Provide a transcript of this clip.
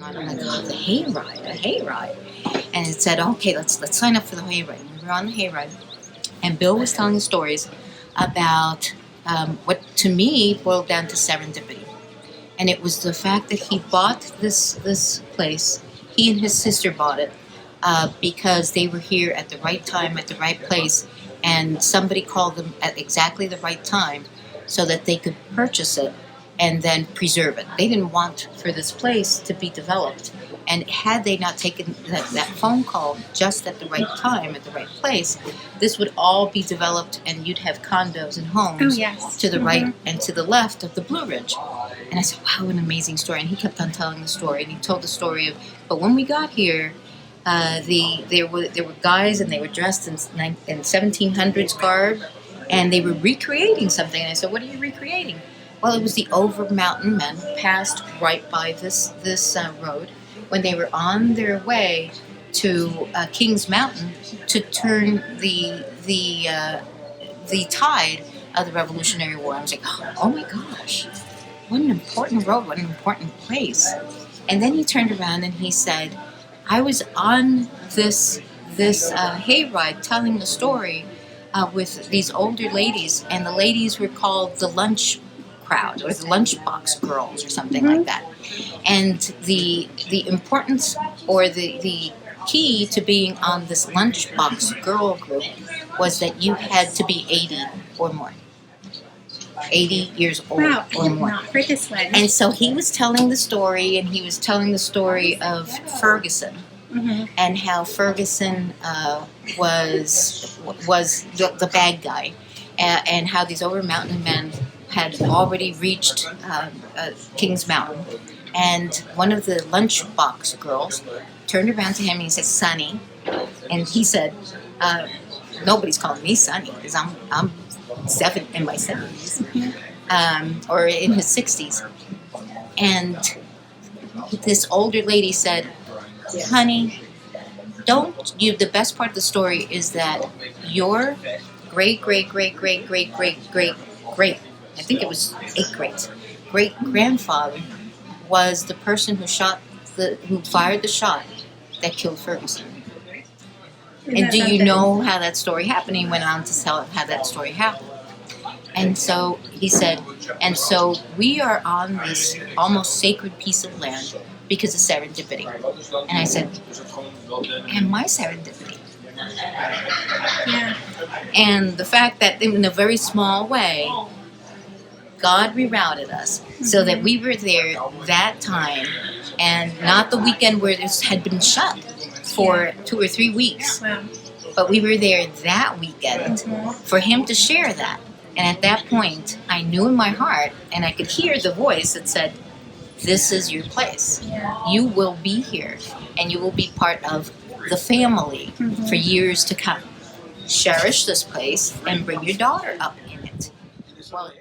on. I'm like, oh, the hayride, a hayride. And it said, okay, let's sign up for the hayride. And we were on the hayride. And Bill was telling stories about what to me boiled down to serendipity. And it was the fact that he bought this place. He and his sister bought it because they were here at the right time, at the right place, and somebody called them at exactly the right time so that they could purchase it and then preserve it. They didn't want for this place to be developed. And had they not taken that phone call just at the right time, at the right place, this would all be developed and you'd have condos and homes to the right and to the left of the Blue Ridge. And I said, wow, an amazing story. And he kept on telling the story. And he told the story of, but when we got here, there were guys and they were dressed in 1700s garb and they were recreating something. And I said, what are you recreating? Well, it was the Over Mountain Men who passed right by this road when they were on their way to Kings Mountain to turn the tide of the Revolutionary War. I was like, oh my gosh, what an important road, what an important place. And then he turned around and he said, I was on this hayride telling the story with these older ladies, and the ladies were called the lunch crowd or the lunchbox girls or something like that. And the importance or the key to being on this lunchbox girl group was that you had to be 80 or more. 80 years old or more. Not for this one. And so he was telling the story, and he was telling the story of Ferguson and how Ferguson was the bad guy, and how these Over Mountain Men had already reached Kings Mountain. And one of the lunchbox girls turned around to him and he said, Sonny. And he said, nobody's calling me Sonny because I'm in my 70s or in his 60s. And this older lady said, honey, the best part of the story is that your great, I think it was 8 great-grandfather was the person who fired the shot that killed Ferguson. And do you know how that story happened? He went on to tell how that story happened. And so he said, and so we are on this almost sacred piece of land because of serendipity. And I said, and my serendipity. Yeah. And the fact that in a very small way, God rerouted us so that we were there that time and not the weekend where this had been shut for 2 or 3 weeks. Wow. But we were there that weekend for him to share that. And at that point, I knew in my heart, and I could hear the voice that said, this is your place. You will be here, and you will be part of the family for years to come. Cherish this place and bring your daughter up in it. Well,